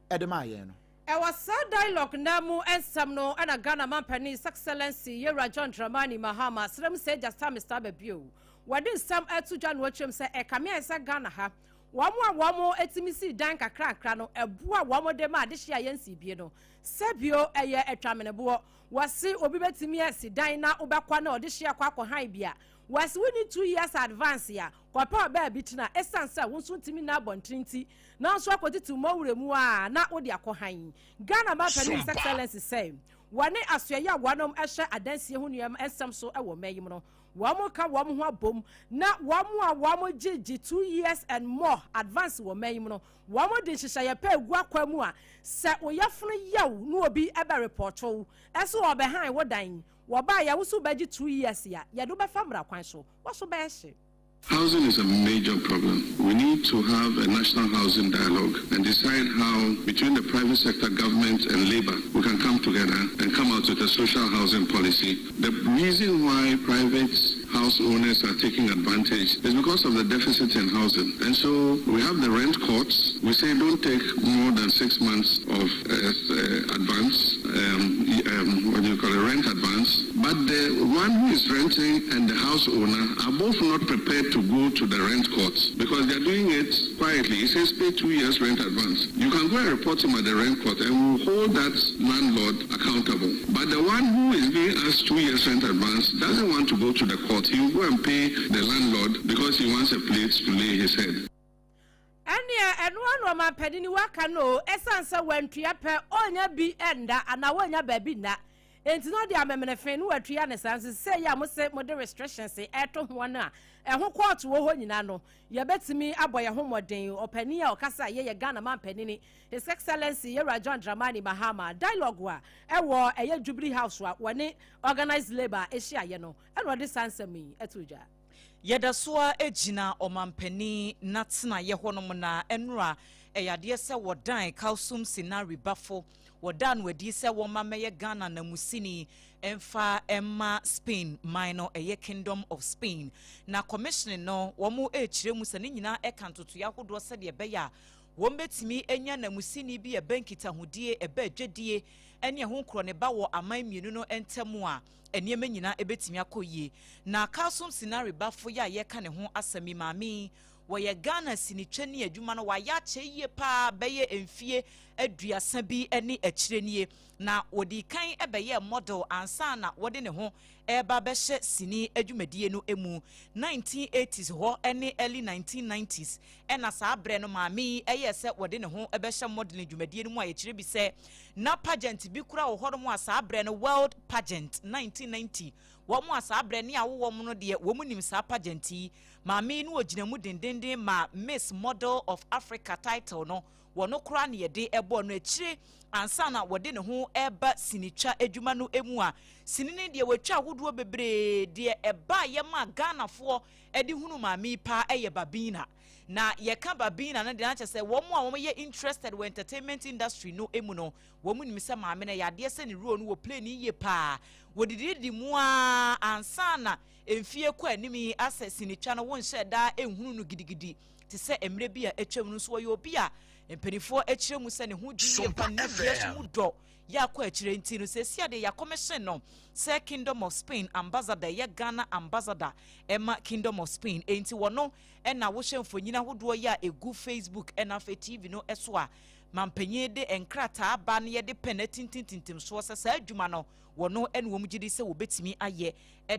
edema ye no e was dialogue na mu ensam no ana Ghana man Penny's Excellency Yera John Dramani Mahama srem say just time Mr. Babio wadin sam etu Jan watchem say e kame esa Ghana ha wamo etimisi dan kakra no ebua wamo de ma adehia yensi bie no sebio eye etwamenebo wasi obi betimi esi dan na obekwa na odehia kwa han bia wasi we need 2 years advance ya kwapa ba bitina esansa wonso ntimi na abontinti na nso akoti mawuremu a na odi akohan Ghana ma Penny's Excellency say wane asoya wanom ehye adansie ho nuam ensam so ewo mayim no wamo ka wamo ho abom na wamo gigi 2 years and more advance wo mayim no wamo de hihye pa egu akwamu a se oyafunu yaw no obi ebe reporto eso obehan wo dan wo ba ya wo so baji 2 years ya ye do be famra kwan so wo so be hye. Housing is a major problem. We need to have a national housing dialogue and decide how, between the private sector, government, and labor, we can come together and come out with a social housing policy. The reason why private house owners are taking advantage is because of the deficit in housing. And so we have the rent courts. We say don't take more than 6 months of advance, rent advance. But the one who is renting and the house owner are both not prepared to go to the rent courts because they're doing it quietly. It says pay 2 years rent advance. You can go and report him at the rent court and we'll hold that landlord accountable. But the one who is being asked 2 years rent advance doesn't want to go to the court. He will go and pay the landlord because he wants a place to lay his head. And one man penny waka no esansa wentua pe onya bi enda ana wonya baby na enti no dia memene fe no atua ne sanse say ya mo se mo de restrictions eto ho na ho court wo ho nyina no ye betimi aboye ho moden opani a okasa ye Ghana man penny ni His Excellency Yera John Dramani Mahama dialogue wa ewo eye Jubilee House wa woni organized labor ehia ye no eno de sanse mi etuja Yedaswa ejina omampeni natsina yehonom na enra eyade se wodan kalsum sinari bafo wodan wedi se womameye Ghana na musini emfa emma Spain minor eye Kingdom of Spain na commissioning no womu echire musa ne nyina ekantoto yahodo se de beya wombetimi enya na musini bi e bankita hodie ebe adwedie ene ho kro ne ba wo aman mienu no entemu a eniema nyina ebetimi akoyie na kalsum sinari bafo ya ye ka ne ho asami maami woye Ghana sinitwani adwuma no waya cheye pa beye emfie aduasa bi ene akirenie na wodi kan ebeye model ansa na wode ne ho eba behye sini adwumadie no emu 1980s ho ene early 1990s ena saa bre no maami eye se wode ne ho ebehye model adwumadie no mu ayekire bi se na pageant bi kura wo hodo saa bre no world pageant 1990 womu asa bre ne awo no de womu nim saa pageant yi maami no ogina mu dendenden ma Miss Model of Africa title no wono kura ne yede ebo no akire ansa na wode ne ho eba sinitwa adwuma no emu a sinini de watwa ahodo bebre de eba ye ma Ghana fo edi hunu maami pa eye babina na yeka babina na de na chese womu a womu ye interested with entertainment industry no emu no womu nim se maami na yade se ne ro no wo play ni ye pa wodididi mu a ansana emfie kwa animi access ni twa no won sheda ehunu no gidigidi te se emre bia etwam no so yo bia emperifo akire mu se ne ho dwie pa ne bia mu do ya kwa akire nti no se sia de ya commission no se Kingdom of Spain ambassador ya Ghana ambassador Emma Kingdom of Spain enti wono na wo hemfonyina hodo ya egu Facebook na fa TV no eso a mampenye de enkrata aba ne ye de penetintintintim so se adwuma no wono ene wo mugidi se wo betimi aye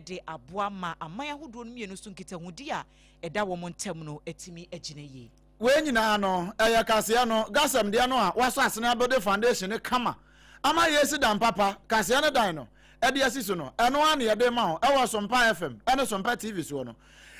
de aboa ma amaya hodo no mienu so nkita hudi a eda wo montem no etimi agine yi we nyina no eya kase no gasam de no a waso asene abode foundation kama ama yesi dan papa kase no dan no ede asiso no eno an ye de ma ho e wo SOMPA FM ene SOMPA TV so no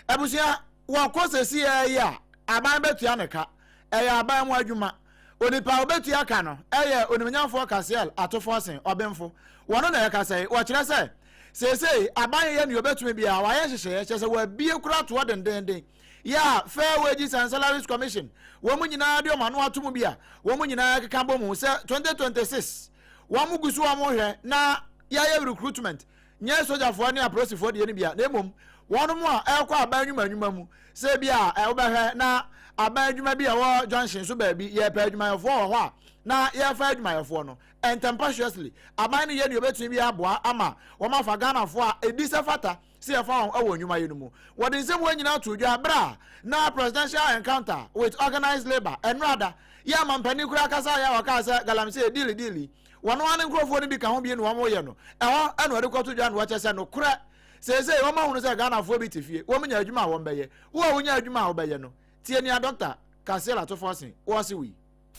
ebusia wo kosesi ya aban betua ne ka eya aban mu adwuma onipa obetu aka no eye onimnyamfo kasel atofo sen obemfo wono na yakasai wo kire se sesei aban ye ne obetu bia wa ye hyehye kyese wa bie kura to dendenden ya fair wages and salaries commission wo mu nyina de o mano atom bia wo mu nyina keka bomu se 2026 wo mu gusu wo hwe na ya ye recruitment nye sojafo ne aprosifo de ne bia na emom wono mu a ekwa aban nwuma mu se bia e wo behwe na aban adwuma bi a wɔ junction so baabi yɛ pɛ adwumayɛfoɔ wɔ hɔ a na yɛfa adwumayɛfoɔ no tempestuously aban no yɛ ne obetumi bi aboa ama wɔn afa Ghanafoɔ a edi sɛ fata si yɛfa wɔn wɔ nnwuma yi no mu wɔde nsɛm wɔn nyinaa to dwa bra na presidential encounter with organized labour ɛnrada yɛ amampanin kura kasa yɛ wɔka sɛ galamsey dili wɔn ane nkurɔfoɔ no bi ka ho bi no wɔn yɛ no ɛhɔ ɛna wɔde kɔto dwa no wɔkyɛ sɛ no korɛ sɛsɛ wɔn ahunu sɛ Ghanafoɔ bi te fie wɔn nya adwuma a wɔn bɛyɛ wo a wonya adwuma a wɔbɛyɛ no tie nia Dr. Kasela Tofosin wɔsi wi.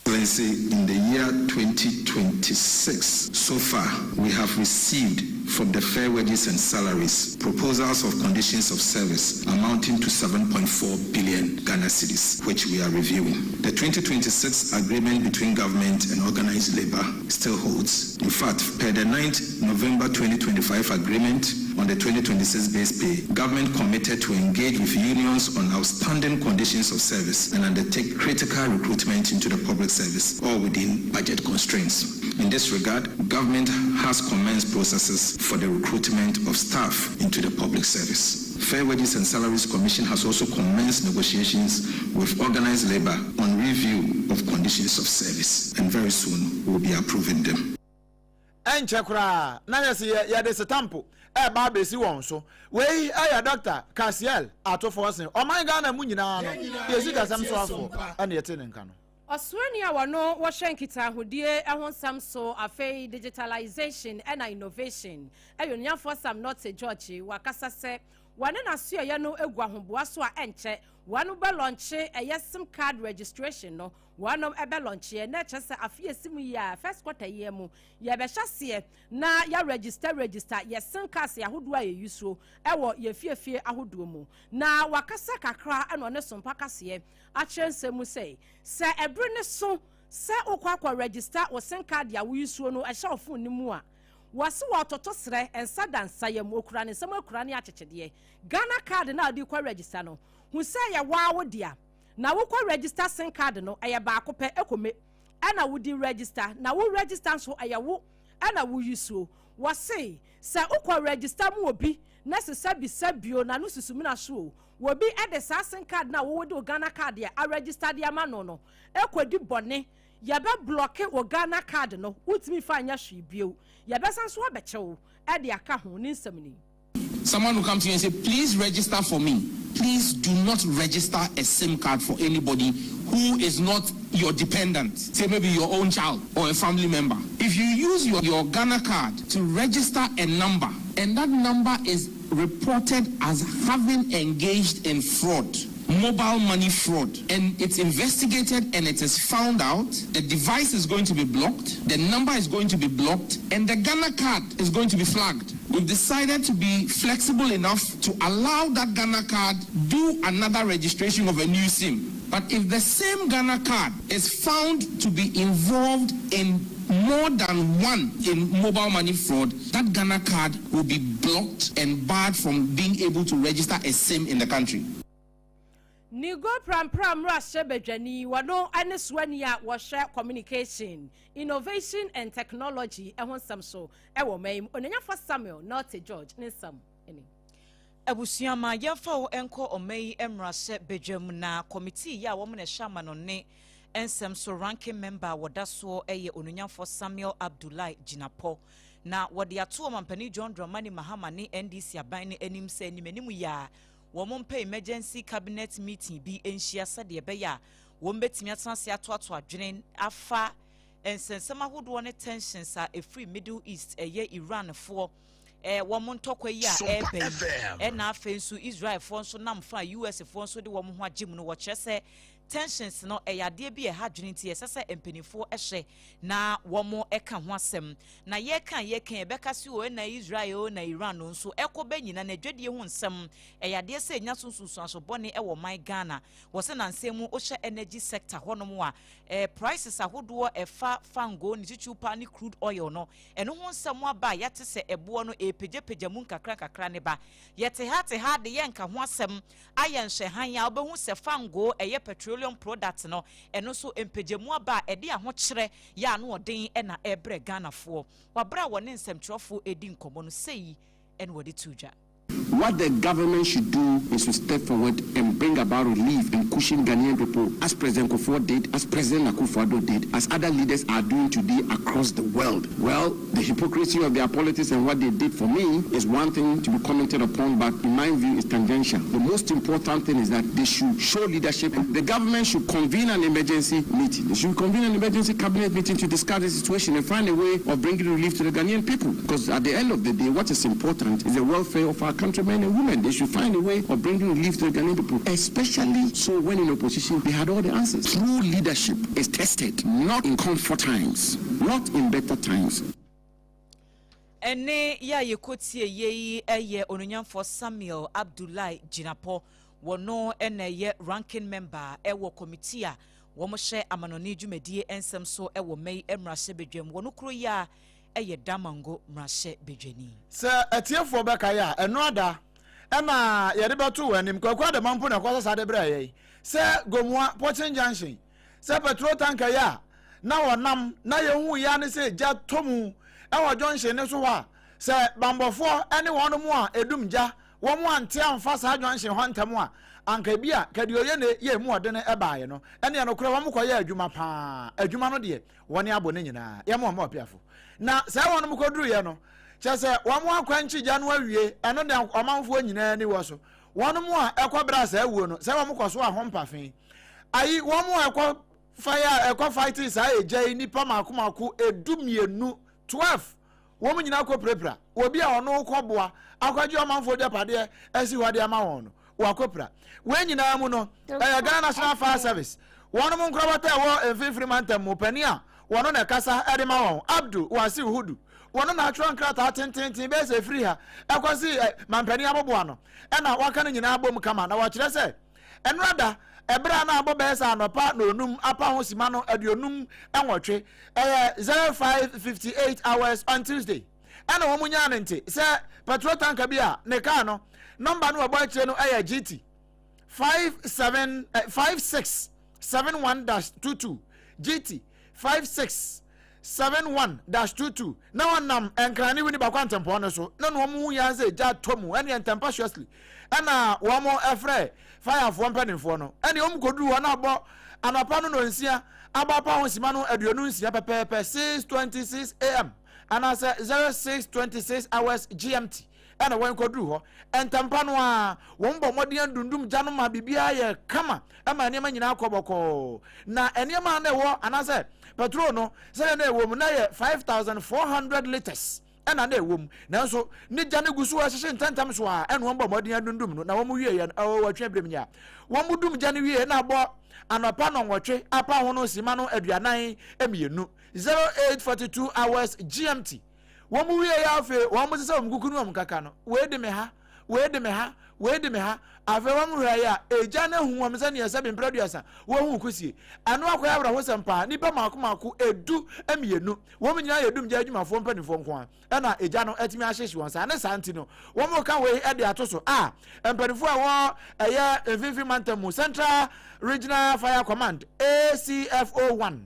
In the year 2026, so far, we have received from the fair wages and salaries proposals of conditions of service amounting to 7.4 billion Ghana cedis, which we are reviewing. The 2026 agreement between government and organized labor still holds. In fact, per the 9th November 2025 agreement on the 2026 base pay, government committed to engage with unions on outstanding conditions of service and undertake critical recruitment into the public service, all within budget constraints. In this regard, government has commenced processes for the recruitment of staff into the public service. Fair Wages and Salaries Commission has also commenced negotiations with organized labor on review of conditions of service, and very soon we will be approving them. Enchekura na ya de setampo ba besi won so we aya Dr. Kasela Tofosin o man Ghana mu nyina no yesi gasam so afo ana yete ne nka no Oswani awano wo hwenkita ahodie ehonsam so afei digitalization and innovation ayonia for some not say George wakasa se wane na so ye no egu ahoboa so a enche wanu be launch a SIM card registration no wanu ebe launch ye na chese afie sim ya first quarter ye mu ye be hyase na ya register ye SIM card ya ahodo a ye yuso ewo ye fiefie ahodo mu na wakasa kakra eno ne sompa kase a chense mu say se ebre ne so se okwa register o SIM card ya wo yuso no a hye ofun ni mu a wasi watoto sre ensa dansa ye mu okura ne sam okura ne akyekede Ghana card na adi kwa register no hu say ye wawo dia na wo kwa register SIM card no eye ba ko pe ekome ana wo di register na wo register so eye wo ana wo yusuo wasi se okwa register mu obi na se sabio na no susumi na so obi e de sa SIM card na wo di Ghana card ya a register dia ma no ekwedi bone ya be block wo Ghana card no utimi fa anya hwe bio ya be san so abechewo e de aka ho ni nsam ni. Someone will come to you and say, please register for me. Please do not register a SIM card for anybody who is not your dependent. Say maybe your own child or a family member. If you use your Ghana card to register a number and that number is reported as having engaged in fraud, mobile money fraud, and it's investigated and it is found out, the device is going to be blocked, the number is going to be blocked, and the Ghana card is going to be flagged. We've decided to be flexible enough to allow that Ghana card do another registration of a new SIM. But if the same Ghana card is found to be involved in more than one in mobile money fraud, that Ghana card will be blocked and barred from being able to register a SIM in the country. Nigo pram rashe bejani wano aneswani a washe communication, innovation and technology ehon samso ewo maim onenya for Samuel not George nisam eni Abusiama yemfa wo enko omei emrase bejam na committee ya wo mne shama no ne ensem so ranking member wodaso eye onunya for Samuel Abdullahi Jinapo na wode ato mampani John Dramani Mahama ne NDC aban ne anim se animanimu ya Wompe emergency cabinet meeting bi enhia sade beya wombetimi atanse atoato adwenen afa ensensema hodo ne tensions a free Middle East eye Iran for womontokwa yi a na afa nso Israel for nso namfa US for nso de wo ho agim no wo kyerese tensions no eyade bi hadwene ti esese empenifo ehye na womo eka ho asem na yeka ebeka si o na Israel na Iran no nso ekoba nyina na dwedie ho nsem eyade se nya sunsunsun asobone ewo man Ghana wo se na nsemu o hye energy sector honom a prices ahodo efa fango ni chuchupa ni crude oil no eno ho nsem aba yate se ebo no epejepeja mu kakra ne ba yete ha de yenka ho asem ayenhye han ya obehu se fango eye petroleum product no eno so empejemu aba ede aho kyere ya no odin na ebre Ghana fo wabra wone nsemtwerofo edi nkomo no sei ene wode tuja What the government should do is to step forward and bring about relief and cushion Ghanaian people, as President Kufuor did, as President Akufo-Addo did, as other leaders are doing today across the world. Well, the hypocrisy of their politics and what they did for me is one thing to be commented upon, but in my view, it's tangential. The most important thing is that they should show leadership. The government should convene an emergency meeting. They should convene an emergency cabinet meeting to discuss the situation and find a way of bringing relief to the Ghanaian people. Because at the end of the day, what is important is the welfare of our countrymen and women. They should find a way of bringing relief to the Ghanaian people, especially so when in opposition, they had all the answers. True leadership is tested, not in comfort times, not in better times. Ene ya yekotie ye eye onunyanfo Samuel Abdullahi Jinapo wono ene ye ranking member ewo committee a womo hye amanoni dwumedie ensem so ewo mei emrahye bedwam wono kro ya eye damango mrahye bedwani se etiefo beka ya eno ada ema yede beto wanim kwakwa de mampo na kwasa sade bra ye se gomua Pochin Junction se petrol tanker ya na wonam na yehu ya ne se ja tomu ewa Junction ne so wa se bambofo ene wono mu a edumja wo mu ante amfa sa Junction ho ntam a anka bia kadi oye ne ye mu ode ne ebaaye no ene ya no kura wo mu koye adwuma pa adwuma no de woni abo ne nyina ye mo opiafo na se wono mu koduru ye no chese wo mu akwanchi ja no awie eno de omanfo nyina ni wo so wono mu a ekobra sa awuo no se wo mu koso ahompafen ayi wo mu ekọ fire ekọ fighting sa eje ni pa makomako edumienu 12 wo mu nyina ko prepra obi a ono ko boa akwaji omanfo de pade esi hode ama won no wakopra we nyina mu no Ghana National Fire Service wono mu nkrobata wo enfifiri mantem mu pani a wono na kasa edema won Abdul Wasi Hudu wono na atwa nkrata tententin be se free ha akwasi mampani aboboa no na waka no nyina abom kama na wakire se enrada ebra na abobe sa anopa na onum apa ho sima no aduonum enwotwe 0558 hours on Tuesday ana wo munya nti se petrol tanker bia ne ka no number no abo akire no GT 5671-22 GT 5671-22 na wonam enkrane wini bakwantempo no so na no mu ya ze ja tomu ene tempestuously ana wo mo efre fire for mpanimfo no ene o mkoduru wo na abo anapa no nsia abapa ho sima no aduonu nsia pepepe 6:26 am ana se 06:26 hours GMT ana wen koduru ho entampa no a won bo modien dundum jano ma bibia ye kama ama ene ma nyina akoboko na ene ma na wo ana se petrol no se na ewo mu na ye 5400 liters ana na ewo mu nanso ni jane gusu a hye ntantam so a ene won bo modien dundum no na wo mu wie ye watwe brem nya wo mu dum jane wie na bo anopa no nwotwe apa ho no sima no aduanan emienu 0842 hours GMT wo mu wie ya afi wo mu se wo mkukunu wo mkaka no we de me ha afi wo mu hwa ya eja na hu wo mse ne yesa be mpraduasa wo hu kusie anu akoya abra ho sempa ni ba makomako edu emienu wo mu nyina yedum ja adwumafo mpanifo nko a na eja no atimi ahyehye won sa ne santi no wo mu ka we e de atoso mpanifo a wo eye Mfifi Mantamu Central Regional Fire Command ACFO1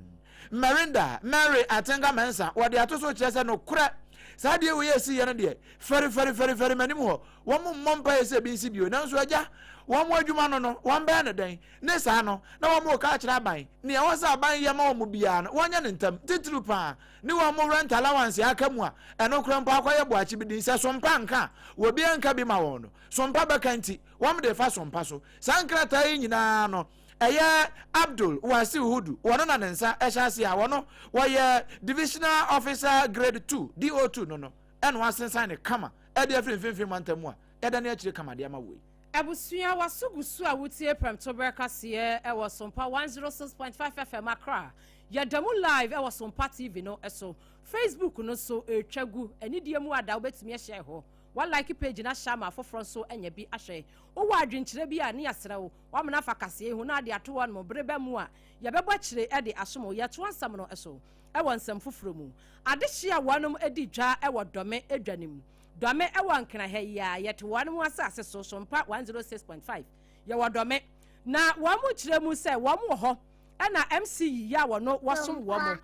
Mary Atenga Mensa wo de atoso kyerese no kura Sadie we yesi yene de very manim ho wo mompa yese bi nsi bio nanso agya wo mo adwuma no wo mba ne den ne sa no na wo mo ka kira ban ne wo sa ban ye ma wo mo bia no wonya ne ntam titru pa ne wo mo rent allowance aka mu a eno kura mpa akwaye boachi bi din se sompa nka wo bi anka bi ma wo no sompa bakanti wo mo de fa sompa so sankrata yi nyina no eye Abdul Wasi Hudu wono na nensa ehase a wono woye divisional officer grade 2 DO2 no eno asensan ne kama e de afremfemfem Mantamu a e da na akire kama de ma we abusua wasugusu a wutie premtober kase e wo SOMPA 106.5 FM Accra yadamu live e wo SOMPA TV no eso Facebook no so etwagu anidie mu ada obetimi ehye ho one like page na shama for front so enya bi ahwe o wa adwenkyere bi a ne yasere wo wa mena fa kase hu na de ato won mo breba mu a ye bebo kyere e de asomo ye to ansam no eso e won nsam foforo mu ade hia wonom edi dwa e wo dome edwanim dome e won nkena ha ya ye to wonom asase so SOMPA 106.5 ye wo dome na wo mu kyere mu se wo mu ho e na MC ya wo no wosom wo mu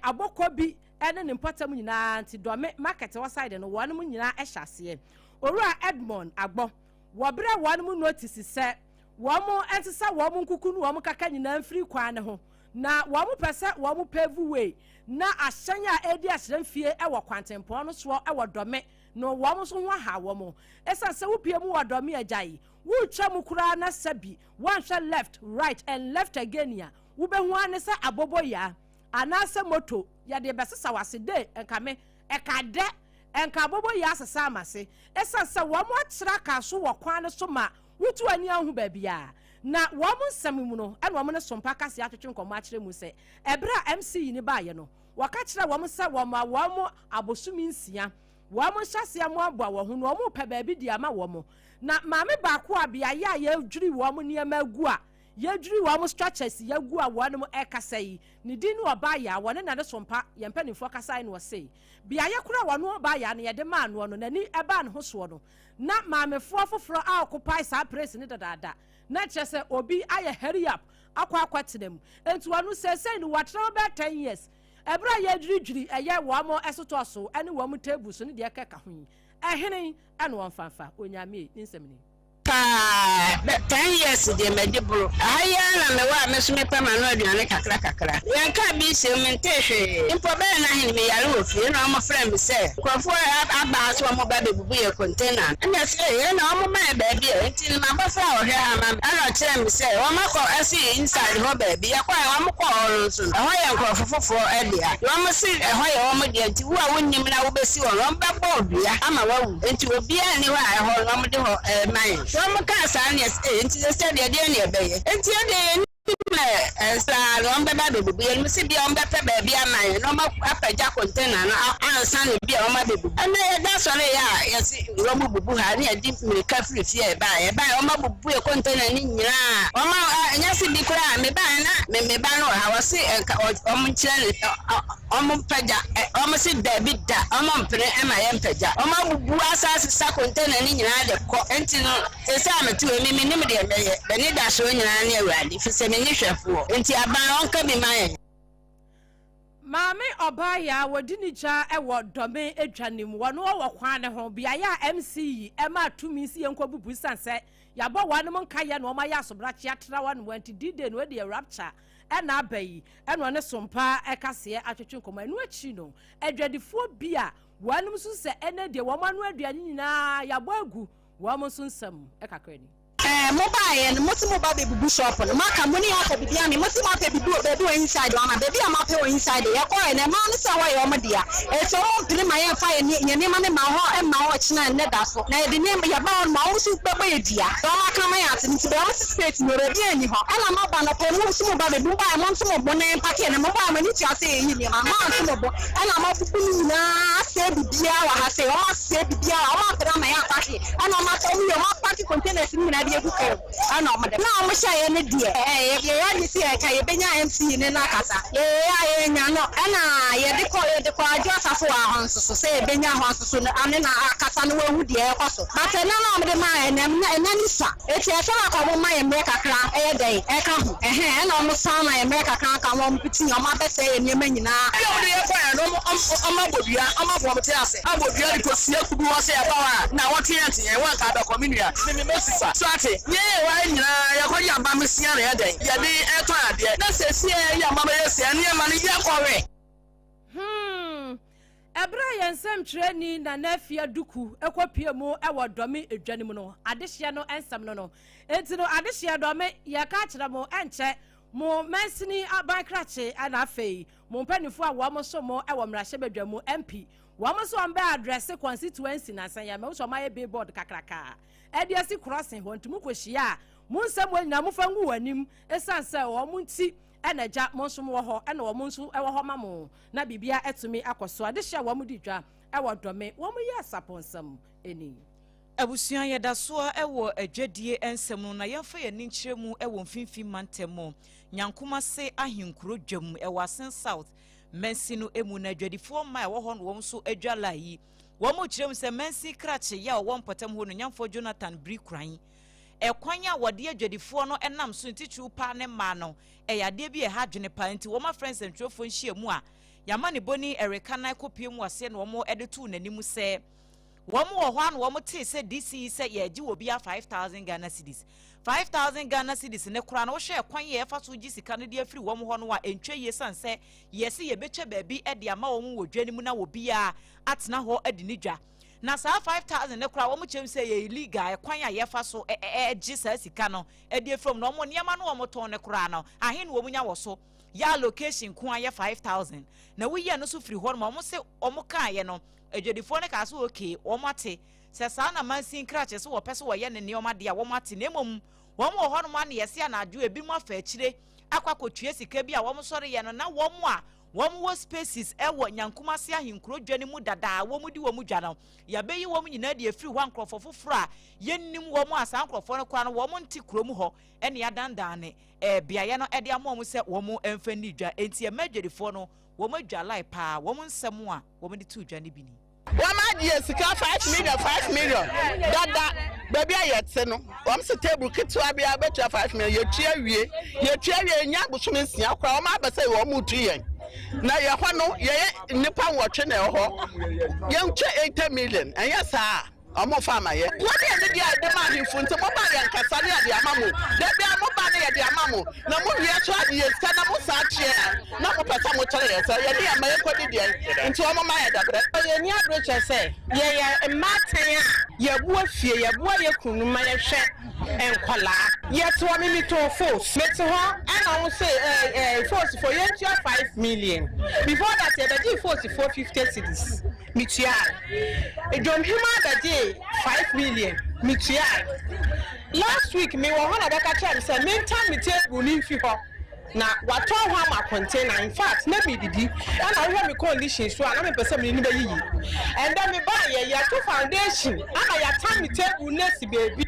abokọ bi ene ne mpatam nyina nti dome market wa side no wonom nyina ehyase Ora Edmond Agbo wabre one mu notice se womo entisa womo nkuku no womo kaka nyina mfiri kwan ne ho na womo pese womo pave way na ahyanya edi ahyemfie e wo kwantempo no so e wo dome no womo so ho ha womo esa se wo pie mu wo dome agyae wo twa mu kura na sabi one shot left right and left again ya wo be ho ane se abobo ya anase moto ya de besesa wase de enkame ekade enka bobo ya asesa amase esa se womo akyira ka so wo kwan ne so ma wutu ani ahu ba bia na womo nsam mu no ene womo ne sompa kase atwetwe nkomo akyire mu se ebra MC ni baaye no waka kyira womo se womo abosumi nsia womo hyase am aboa wo ho no womo pe ba bi di ama womo na maame ba ko abia ya yedwiri womo niema agu a yedwiri womo structures yagu a wono mo ekasa yi ne di no obaya wone na de sompa ye mpanifo kasa no se bia ye kura wono obaya ne ye de ma no no nani eba ne ho so no na maamefo foforo a occupy sa press ne dada na kyese obi aye hurry up akwatenam enti wono sese ni watra ba 10 years ebra ye dwiridwiri eye womo esoto so ene womo table so ne de keka ho ehene ene wonfanfa onyame nsɛmni 10 years de medibro aya na me wa me so me pa manu aduane kakra yanka bi se mente hwe impo be na hin me yare ofie na mo friend bi se kwafo aba so mo ba bebubu ye container na se ye na mo ma ba bi enti na ba fra o hwe ha ma ana kire mi se o ma ko asi inside ho ba bi ya kwa wa mo ko orun so ho ye nkrofo fofo edia wa mo si ho ye wo mo de enti wo a wonnim na wo besi wo ro ba bo dua ama wa wu enti obi a ni wa ho no mo de ho man some cars are yes, into the study again, baby. Until then, star on baby, and we see beyond better baby, and my no more upper jack container, and son be on my baby. And that's all they are. Yes, Romu Buhari, I didn't make a free fear by a mobile container in ya. Yes, be crying, me by me ban I was sick almost baby that almost MIM Omabuasa container in the until the summer to a minimum, the need that showing an ready for seminishafo enti aban onka bi man Maame obaya wodinija ewo dome edwanim wono wo kwan ne ho bia ya MC e ma tumi si enko bubu sanse yabo wanom nka ye no ma ya sobrachi atra wanom anti dide no de rapture e na abayi e no ne sompa e kase atwetwe nkoma enu achi no edwadifo bia wanom so se ene de wo ma no aduane nyina yabo agu wo mo so nsam e kakrani mobile and mobile baby shop no maka money after be dia me mobile baby inside one baby am up inside ya ko na ma no say why o ma dia e so on tiri ma ya fa ye ne ma ne ma ho e ma ho china ne da so na de ne ya ba on ma ho su baba ye dia so ma ka ma ya tin ti be o space no re dia ni ho ala ma ba na po mo su mobile baby ba mo su mo bo ne pa ke ne mo ba ma ni ti ase yi ni ma ma su mo bo ala ma fu ni na se bi dia wa ha se o se bi dia o ma tra ma ya pa ke ala ma so mi o ma pa ke containers ni na dia ana omade na omushaye ne die ya ni si ka ye benya MC ne na kasa ya nya no ana ye de ko ajo asafo a honso se benya honso no ane na akasa no wahu die ekoso but na na omade ma na ni sa eti e sha ka bo ma ye me kakra e den e ka ho na omusa na ye me kakra ka wo mpiti o ma be se ye ne manyina yo de ye kwa no omabodua omafo ase abodua ko sie kubu wo se e ba wa na wo client ye wa ka da community me mesisa so ate ye wa nyina ya ko ya ba mesia na ya den ya de eto ade na se sie ya mama ye se ne ma ne ya kore ebra yensem treni na nafia duku ekopie mu ewo dome edwanim no adehye no ensam no enti no adehye dome ya ka kire mo enche mo mensini aban krache ana afei mo mpanifo a wo mo so mo ewo mrahye badwamu MP wo mo so ambe address constituency na san ya me so ma ye billboard kakraka ediasi crossing ho ntumu kwohia mo nsem wanyina mo fangu wanim esanse wo mo nti enaja mo nso mo ho ena wo mo nso ewo ho mamo na bibia etumi akoso adehye wo mo didwa ewo dome wo mo ye saponsam eni abusuan yeda so ewo adwadie ensem na yemfa ye ninkyeremu ewo mfimfin mantemo nyankoma se ahenkuro dwam ewo asen south mensi no emu na adwadifo ma ewo ho no wo so adwala yi wo mo kyerem se mensi krache ya wo mpotam ho no nyamfo Jonathan Brikran ekwanya wode adwadifo no enam so ntichu pa ne ma no eyade bi e ha dwene pa nti wo ma friends and trofo nhia mu a yama ne boni Erika na kopie mu ase no wo mo edetu nanim se wɔn wɔ hɔ ano wɔn te sɛ DC sɛ yɛgye wɔ bia 5,000 Ghana cedis 5,000 Ghana cedis ne kora na wɔhwɛ kwan yɛ ɛfa so gye sika no de afiri wɔn hɔ no a entwa yie san sɛ yɛsi yɛbɛtwa baabi de ama wɔn wɔ dwa ne mu na wɔ bia atena hɔ de ne dwa na saa 5,000 ne kora wɔn kyɛm sɛ yɛ illegal kwan a yɛfa so gye saa sika no de afiri na wɔn nneɛma no wɔn tɔn ne kora no ahen wɔn nya wɔ so ya location ko ayɛ 5,000 na woyɛ no so firi hɔ no wɔn se wɔn kaayɛ no adwadifoɔ ne ka so okay wɔn ate sɛ saa na mansin krache so wɔpɛ so wɔyɛ ne nneɛma de a wɔn ate na mmom wɔn wɔ hɔ no ma ne yɛse anadwo ebi mu afa akyire akwakotua sika bi a wɔn sɔre yɛ no na wɔn a wɔn wɔ spaces ɛwɔ nyankumase ahenkuro dwa ne mu dada wɔn di wɔn dwa no yɛbɛyi wɔn nyinaa de afiri hɔ ankrɔfo foforɔ a yɛnnim wɔn a saa ankrɔfo no kwa no wɔn nte kurom hɔ ɛne yɛdandan beaeɛ no ɛde ama wɔn sɛ wɔn mfa ni dwa enti ɛmɛdwadifoɔ no wɔn adwa lai paa wɔn nsɛm a wɔn de to dwa ne bi ni Wama die sika 5 million. Dada baby ayetse no. Wam se table kitwa bia betua 5 million. Yetua wie nya busumi sia kra. Wama abese wo mu tu yen. Na ye ho no ye nipa nwotwe na ho. Ye ntwe 80 million. Enya saa. Omo fama ye. What dey dey ma himfu nti mo ba ye nkasa ne ade amamo. Da bia mo ba ne ye de amamo. Na mo wie to ade ye sika na mo saa tie. Na mo pesa mo kere ye say ye dey ama ye kodi dey. Nti omo ma ye dabre. Ye ni abroche say ye maten ye buo fie ye buo ye kunu ma ye hwe enkwala. Ye to me to force. Me to ho and I say force for ye 5 million. Before that ye dey force 450 cedis. Mitia. Ejom hima da dey 5 million. Mitia. Last week me won na da ka tell say me time me table ni fi ho. Na wato ho ma container in fact na me didi. And I hear me condition so na me person me ni be yiyi. And then me buy ye to foundation. And ya time me table next baby.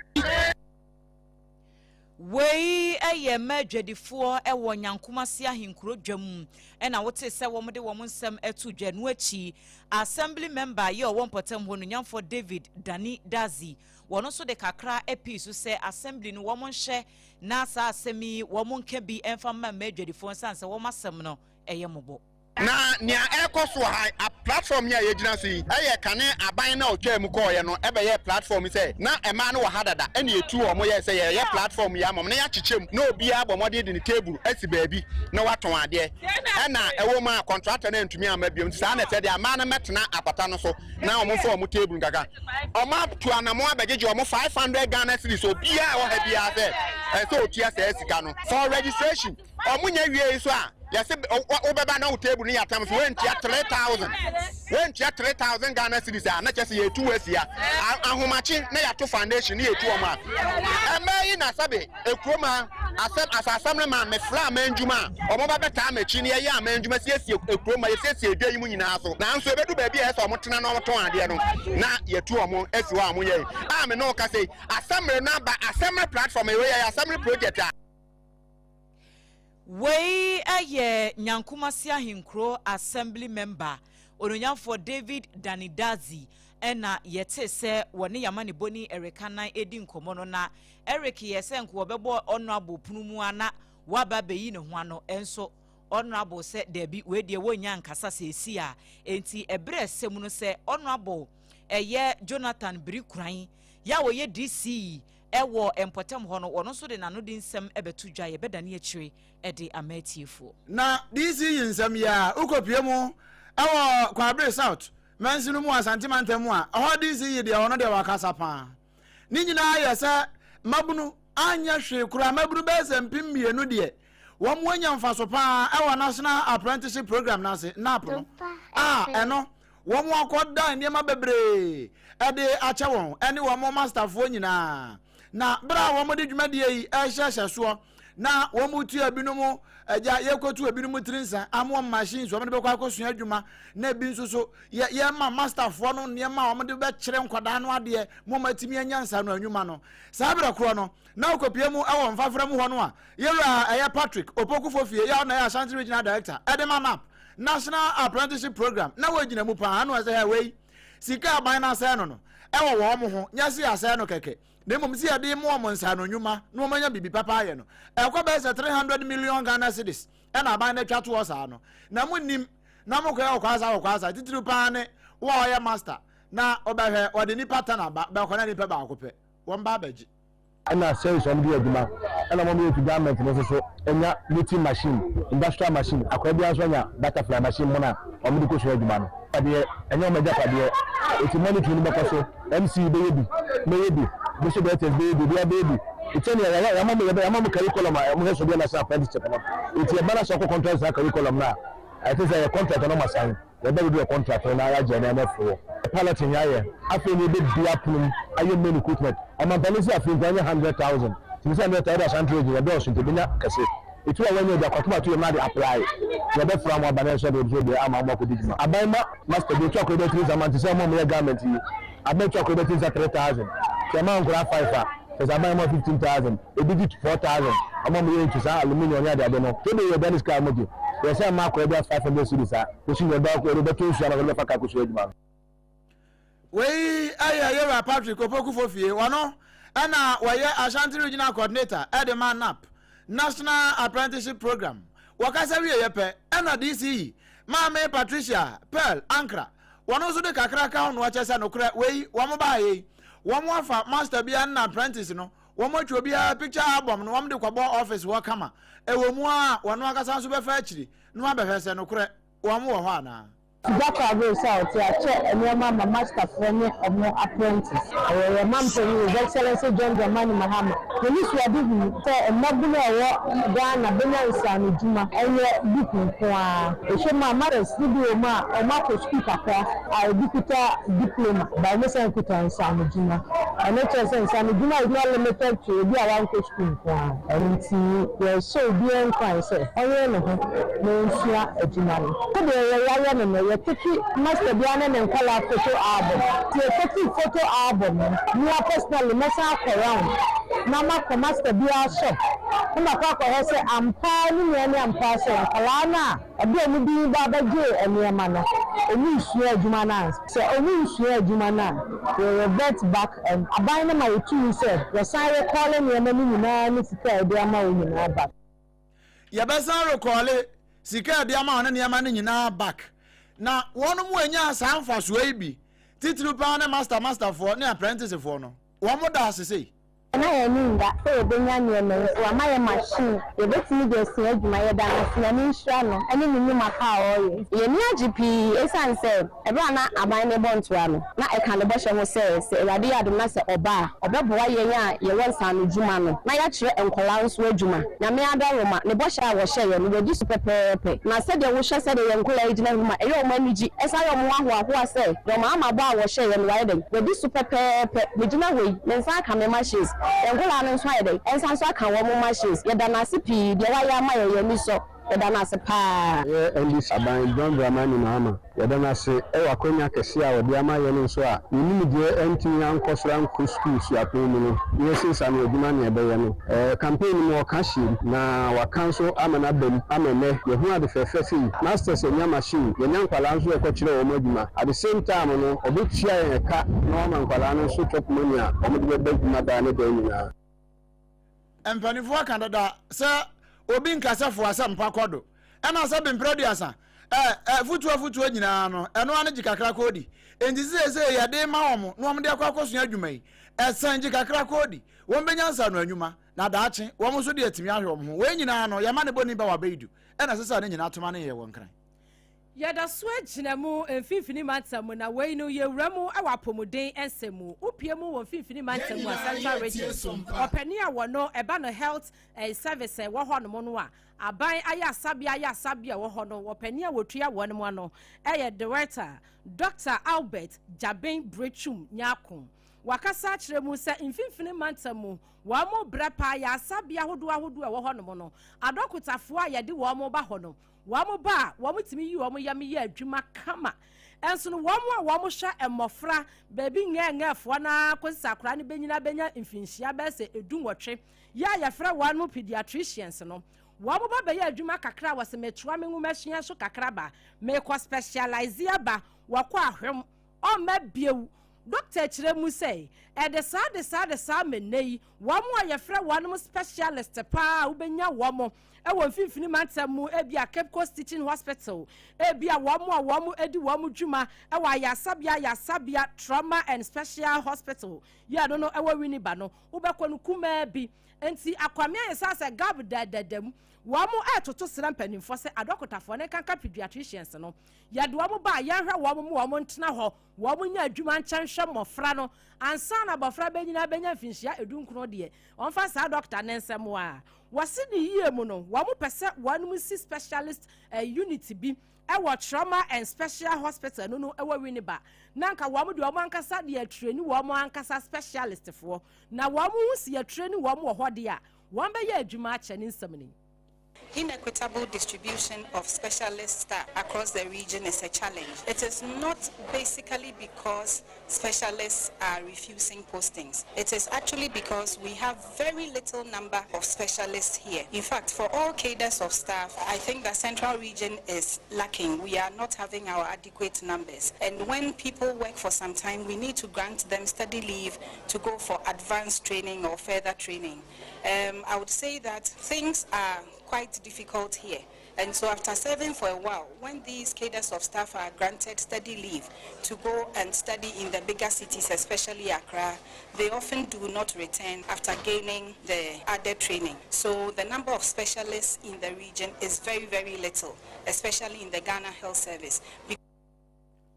Wei eye madwadifoɔ ɛwɔ nyankumase ahenkuro dwam ɛna wote sɛ wɔn de wɔn nsɛm ɛto dwa no akyi assembly member yɛ ɔwɔ mpɔtam hɔ no nyamfo David Dani Dazi wɔn so de kakra epi so sɛ assembly no wɔn nhwɛ na saa asɛmi wɔn nka bi ɛmfa ma madwadifoɔ nsan sɛ wɔn asɛm no ɛyɛ mɔbɔ na nia ekoso ha a platform nya ye gina so yi eye kane aban na otwa mu ko ye no ebe ye platform say na ema no wa hadada ene etu omo ye say ye platform ya mom na ya chichem na obi abomode de ne table asi baabi na waton ade na ewo ma contractor na ntumi amabiom sa na se de ama na metena apata no so na omo fo omo table gaga omo to anamo abegeje omo 500 Ghana cedis obi a wo ha bia say so otua say sika no for registration omo nya wie so a yes, Obeba no table near times went 3,000. Went 3,000 Ghana cedis, not just a 2 years here. And how much near to foundation near 2 months. And may in a sabe, a chroma, as a summer man, me flam and juma, or mobile time, a chinia yam and you must yes, a chroma, yes, a day in also. Now, so better baby as or Motana no to not yet 2 or more as you are. I'm a no say, a summer number, a summer platform, a summer project. Wei aye nyankumase ahenkuro assembly member ononyamfo David Dani Dazi ena yete se woni yamane boni erekanan edi nkomo no na Eric yese nko obebo honorable punumu ana waba beyi ne ho ano enso honorable se debi we de wonya nkasa sesi a enti ebre sem no se honorable eye Jonathan Brikuran ya wo ye DC ewo empotem ho no wono so de nano di nsem ebetu dwa ye bedane akire ede amatiefo na DC nsem ya ukopie mu ewo Kwabre South mansinu mu asantimanta mu a ho DC de wono de wakasa pa ni nyina ye se mabunu anya hwe kura mabunu be se mpim mienu de wo mu anya mfaso pa ewo national apprenticeship program na se nap no eno wo mu akoda niema bebre ede ache won ene wo mu master fo nyina na bra wo mo de dwumade yi ehye so na wo mu tu abinumu eja yekotu abinumu trinsa amo machines wo mo de be kwa akosua adwuma na bi nso so ye ma master fo no ne ma wo mo de be kire nkwada no ade mo matimi anyansa no anwuma no sa bra kro no na okopie mu ewo mfafra mu ho no a yewra eye Patrick Opokufo fie ya na ya Ashanti Regional Director Edema Map National Apprenticeship Program na wo gina mu pa anu ase ha wei sika aban na ase no no ewo wo mo ho nyase ase no keke Nemo msi ade mo omonsa no nyuma no omanya bibi papa ye no ekwa be 300 million Ghana cedis e na ban na twa to osa no na munim na mokwa okwaza titiri pa ne wo oye master na obahwe ode nipa tana ba kwana nipa ba akopɛ wɔn ba abaji ana say some be adwuma ana mo me to government no so enya meeting machine industrial machine akwa bia so nya butterfly machine mo na o me ko so adwuma no pade enya o meja pade eti monitor ni bako so MC baby bo so better baby it's any ya mama curriculum mo so bia na sa apprenticeship no eti e bana so ko contract sa curriculum na I think say a contract no must sign we better do a contract na ya je na na for pilot nya ye afi ni be bia pum aye main equipment ama balance afi nya 100,000 ti say na tayar san trade ya do so te binya kase itu wa wenye da kwatuma to ma dey apply ya be from abana so dey ama mo ko digima abaima master dey to akodo 3 zaman ti say mo me government yi abai to akodo 3,000 ti ma ngura 5 because abaima 15,000 e digit 4,000 ama mo yin to say aluminium ya dey no to dey be this car mo dey they say ma ko dey 500 cities ah ko shi dey ba ko dey to shi na fa ka ko shi eduma wey ayayera Patrick Opoku Fofie wono ana waye Ashanti Regional Coordinator Edema Nap National Apprenticeship Program wakasa wiye yepe ana DCE Mame Patricia Pearl Ankra wono so de kakra ka no wachesa no kra wey womo ba ye womo afa master bia na apprentice no womo twa bia picture album no womo de kwabo office wo kama ewomu a wono akasa so be fa akiri no abehese no kra womo wo ho ana Daka go south ya che enema ma master friend omo apprentice our mampeni His Excellency John Dramani Mahama police wa bibi te emaguna wo Ghana benansa no juma eye biku kwa ehema mara studio ma omo ko school kakra a bikuta diploma by Mr. Kutansa no juma ene che sense no juma is not limited to bi awan ko school kwa enti we so bi en kwa se oye no ho no nsia ejuma no ko de ya no tiki master biana ne nkola photo album tiki photo album ni personally mesa around na ma master bia shop kuma kwa say ampa ni ne ampa so kala na abi omu bi ba baje enema no omu isu adwuma na so omu isu adwuma na we revert back and abai na my two say we say calling ne ma ni nyina ni sika e ama wo nyina back ya besa recall sika e de ama wo ne ma ni nyina back na wonu mu anya sanfa so ebi titru pa na master for na apprentice for no wo mo da asese na ya ninga so benya ne me wa my machine e betimi de sin adwuma ye da na ni nhira no ene ni ni maka oye ye ni agipi esan se e bra na aban ne bontoa no na e kan le bo hye ho se erade ya do na se oba obeboa ye nya ye wonsa no dwuma no na ya kire enkola nso adwuma na me adaroma ne bo hye a wo hye ye no we di superpepe na se de wo hye se de ye enkola ejina huma e yo maniji esa yo mo ahoa se yo ma ama bo a wo hye ye no wa de we di superpepe we jina we me nsa ka me machines engola no nso ayede ensan so aka wo mo machines ye da na sipi de wa ya ma ye ni so ye da na se pa Elis aban John Dramani Mahama ye da na se e wa konya kese a wo de ama ye no so a ni de enti yan kosra nko school si apon mu no ye sinsa na eduma na ebe ye no campaign mo ka shi na wa kanso amana bem amene ye hu ade fefe fi masters enya machine ye nya nkwala nso e ko kire wo maduma at the same time no obetua ye ka na o man nkwala no so top money a o de be duma da ne de nyina empanifo akandada se obi nkasafo asem pakodo ena se bempredi asa futu nyina no eno ane jikakra kodi enti se ya de ma omo no omde akwakoso adwuma yi esan jikakra kodi won benyansa no anwuma na daache won so de atimi ahwe omo we nyina no ya ma ne boni ba wa beidu ena sesa ne nyina atoma ne ye won kran yada so agina mu mfimfini mantamu na we no yewramu awapomuden ensemu upiemu won mfimfini mantamu Central Region opani a wono eba no health service wo ho no no a aban ayasabia wo ho no opani a wotua wo no mo no director Dr. Albert Jabin Brechum Nyakon wakasa kire mu se mfimfini mantamu wa mo brepa ayasabia hodo a wo ho no no adokutafo a yede wo mo ba ho no wamu ba wamu timi yi wamu yami ye adwuma kama enso no wamu hwa emofra baby ngengefo na konsakra ne benya mfinhia be se edunwotwe ya fra wamu pediatricians no wamu ba be ye adwuma kakra wase metua mengu mahia so kakra ba me ko specialize ba wakọ ahwem o mabiewu doctor kire mu say e de sa menei wamu ya fra wamu specialist pa ubenya wamu won finfini mantamu e bia Cape Coast Teaching Hospital e bia womu edi womu dwuma e wa yasabia trauma and special hospital ya no no e wa wini ba no ubekọ no kuma bi enti akwame yesa se gab dadadam womu etoto sira mpanimfo se adokotafo ne kanka pediatricians no ya de womu ba ya hwa womu ntena ho womu nya adwuma nkyɛnhwɛ mɔfra no ansa na bɔfra benya finhia edunkuno de onfa sa doctor ne nsɛm a wasi ni yie mu no womu pese wanum si specialist unity bi ewo trauma and special hospital no ewo winiba nanka womu de womu ankasa de atreni womu ankasa specialist fo na womu si atreni womu wo hode a won be ya adwuma akyɛ ne nsɛm ni. Inequitable distribution of specialist staff across the region is a challenge. It is not basically because specialists are refusing postings. It is actually because we have very little number of specialists here. In fact, for all cadres of staff, I think the central region is lacking. We are not having our adequate numbers. And when people work for some time, we need to grant them study leave to go for advanced training or further training. I would say that things are quite difficult here. And so after serving for a while, when these cadres of staff are granted study leave to go and study in the bigger cities, especially Accra, they often do not return after gaining the added training. So the number of specialists in the region is very, very little, especially in the Ghana Health Service.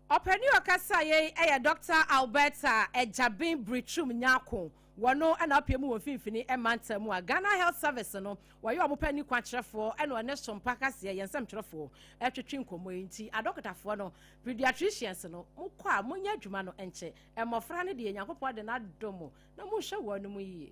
Openi okasa ye Dr. Alberta Ejabin Brichum Nyako. Wano and up mu finfini e mantamu a Ghana Health Service no wa yo amopani kwakyerefo e no ne SOMPA kase ye nsam kyerefo e twetwe nkomo enti adokotafo no pediatricians no mukọ a munya adwuma no enche e mofra ne de Nyankopɔ de na domo na mu hwe wonu mu yiye.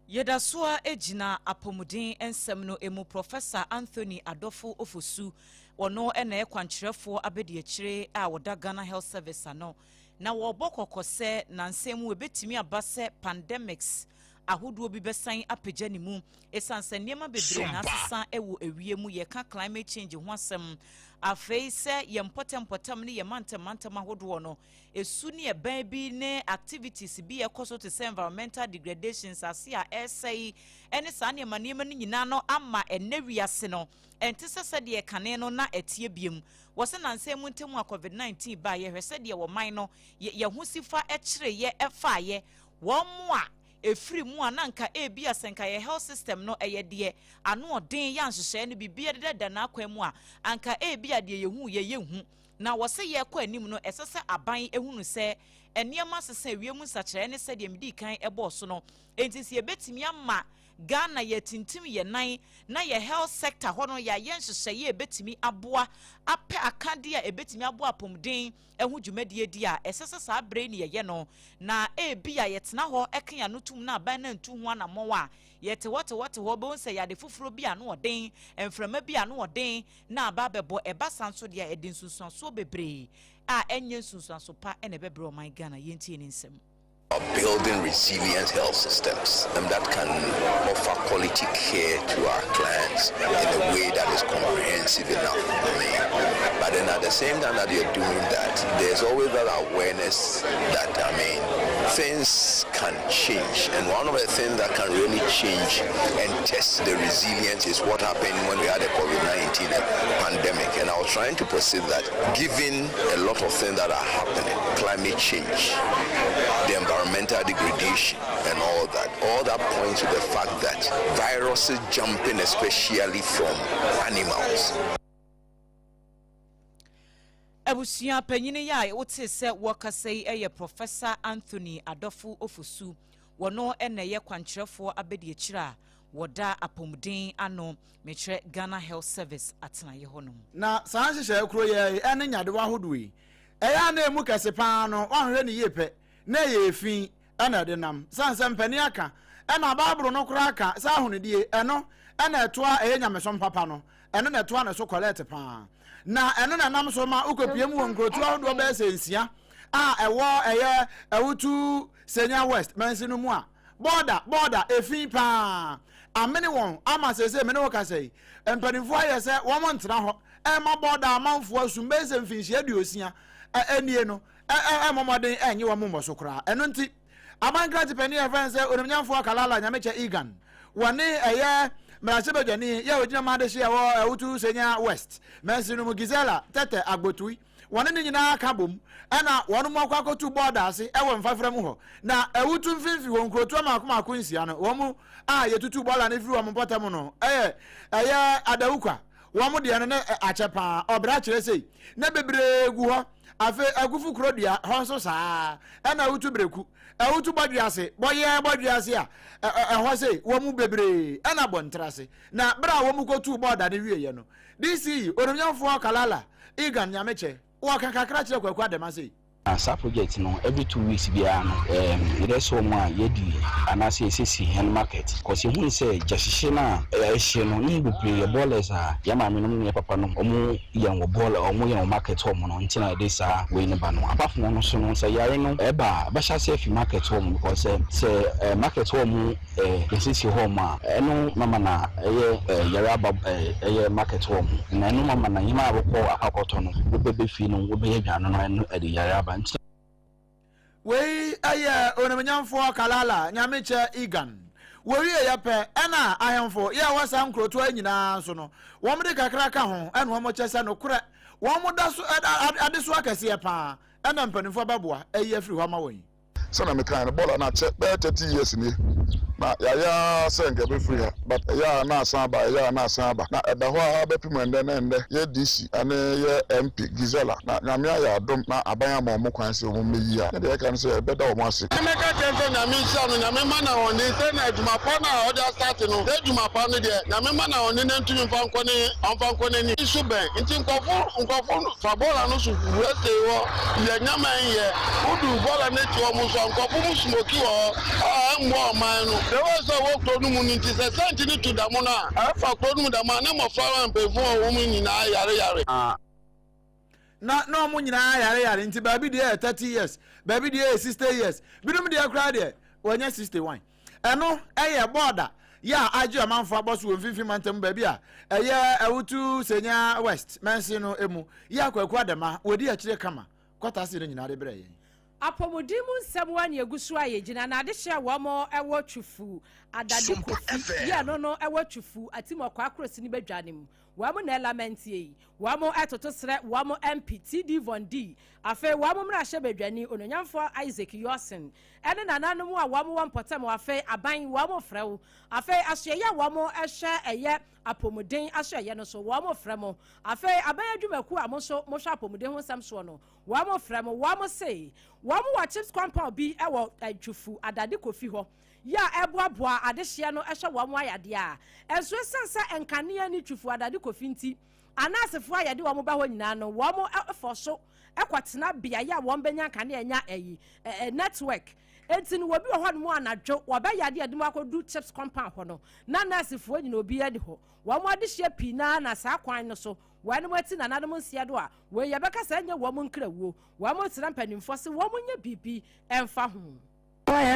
Yedasoa ejina apomuden ensem no emu Professor Anthony Adolfo Ofosu wono ena e kwankyerefo abedi akire a woda Ghana Health Service ano na wobokoko se na nsemu ebetimi abase pandemics ahoduo bi besan apagya ni mu esanse niema bebre na asesa ewo ewie mu ye ka climate change ho asem afei se ye mpotem ne ye mantem ahoduo no esu ne ye ban bi ne activities bi ye koso to say environmental degradations ase a essay ene sa niema ne nyina no ama enewiase no enti sese de kane no na etie biem wose na nsemu ntemu a COVID-19 ba ye hwese de wo man no ye husifa ekire ye efa ye wo mo a efiri mu ananka ebi asenka ye health system no eye de ano odin ya nhyehyɛ no bibia de na akwan mu a anka ebi ade ye hu na wose ye kɔ anim no esese aban ehunu sɛ eniema sese wiem nsakyerɛ ne sɛ de mdi kan ɛbɔ so no enti si ebetimi ama Ghana ye tintim ye nan na ye health sector hono ya ye nhyehyɛ ye ebetimi aboa apɛ akade a ebetimi aboa pomden ehu dwumadie di a esese saa bre ne ye no na ebi a yetena ho eka no tum na aban na ntu ho anamɔ a yete wote ho be wonse ya de foforo bi a no ɔden emframa bi a no ɔden na aba bɛbɔ eba sanso de a edin sunsuanso bebre a enye sunsuanso pa ene bebre o man Ghana yentie ne nsɛm. Building resilient health systems that can offer quality care to our clients in a way that is comprehensive enough. But then at the same time that you're doing that, there's always that awareness that, things can change. And one of the things that can really change and test the resilience is what happened when we had the COVID-19 pandemic. And I was trying to perceive that given a lot of things that are happening, climate change, the environmental degradation and all that points to the fact that viruses jumping especially from animals. Abusia panyine ya wote se wakasei eye Professor Anthony Adolfo Ofosu wono ene ye kwankyerefo abedi akira woda apomden ano metre Ghana Health Service atena ye honom na san hyehyɛ akuro ye ene nyade wa hodoi eya na emu kase pa no wanhwe ne yepe na ye efin ana de nam sansam pani aka ena babro no kura aka sa ahonedie eno ena etoa eye nyamesom papa no eno na etoa na so collect pa na eno na nam so ma ukopie mu wongrotu ahodo be sensia a ewo eye ewutu Senya West mansinu mu a border efin pa amene won ama sese mene wo kasei empanifo ayese wo mo ntena ho e ma border amanfo asumbe se mfinhia aduosia enie no momoden enye wo mo so kra eno nti abankrati pani event se onimnyamfo akalala nyameche Egan wone eye Mrachebe Jani, ya ojina madeshi ya utu senya West. Mensi no Gizela, tete agbotui. Wanene nyina kabom. Ana wanu mwako tu border se ewo mfafra mu ho. Na utu mfimfi won kroto ma kunsia no. Womu yetutu bola na firi wo mpota mu no. ADWOA. Womu de no achepa obra kire sei. Na bebre gu ho. Afe agufu krodia ho so saa. Ana utu breku. Utu bodwiase. Boye bodwiase a. Ho sei womu bebre. Ana bontrase. Na bra womu kotu border ne wiye no. DC oromyamfo kalala. Igan nyameche. Waka kakra chire kwakwa demase. Asa project no every 2 weeks bia no ire so mo a yedi anase esisi hen market cause hu say jashishe na ehye no ni go play ballers a ya ma me no ne papa no omo yan wo ball omo yan market home no ntina dey sa we ne ba no apart from no so no say yare no ba sha say fi market home because say market home esisi home a no mama na yare aba market home na no mama na yima aboko akoto no bebe fi no wo be adwan no e de yare aba. We onomanyamfo kalala nyameche igan we ya pe ena ahemfo ya wasa nkroto anyina so no wo mde kakra ka ho ena wo mo chese no kure wo mo da so adeso akase pa ena mpanifo baboa afiri ho ma won so na me kan ball na che 30 years ni na ya senga be free but ya na asaba na eda ho ha be pimu ende ye DC ane ye MP Gizela na nyame ya dom na abanya mo mo kwan se mo meyi a de kan se be da o mo ase me ka tenso nyame sha no nyame ma na oni se na adwuma pa na o da start no de adwuma pa no de nyame ma na oni na ntumi mfa nko ni isu ben nti nkofo fa bola no su wese wo ye nyama ye udu bola ne ti o mo so nkofo mu smoki wo mbo man no there was a work to no munti se sentini to da mo na afa kro no da ma na mo fa wan pe fun o mu nyina yare na no mu nyina yare nti ba bi de 30 years ba bi de 60 years bi dum de akra de wonya 61 eno eye border ya aju amanfo aboso wo mfifi mantem ba bi a eye awutu senya West mensi no emu ya kwakwa dema wodi a kire kama kwata se no nyina de bre yen apomodimu nsɛmwa ne agusu a yɛgyina na ade hyɛ wɔmo ɛwɔ twufu adade kofi ya no ɛwɔ twufu atimɔkɔ akrosi ne badwane mu wɔmo na element yi wɔmo ɛtoto srɛ wɔmo MP TD Von D afe wɔmo mra hyɛ badwane ononyamfo Isaac Yosen ɛne nananom a wɔmo wɔ mpɔtam afe aban wɔmo frɛw afe ahyeya wɔmo ɛhyɛ ɛyɛ apomuden ahyeya no so wɔmo frɛmo afe aban adwumaku a mo so mo hwɛ apomuden ho nsɛm so no wɔmo frɛmo wɔmo sei wɔmo wɔ chips compound bi ɛwɔ twufu adade kofi hɔ ya eboaboa adehye no ehwe wo mo ayade a enso sense enkanea ni twufu adade kofi nti anasefo ayade wo mo ba ho nyina no wo mo efo so ekwatena bia ya wo benya kanea nya eyi network enti no obi ho no mo anadwo wo ba yade ade mo akodu chips compound ho no na nasefo nyina obi yade ho wo mo adehye pi na saa kwan no so wanu mati na nanum nsia do a we ye beka sa nya wo mo nkrawuo wo mo tira mpanimfo se wo mo nya bibi emfa ho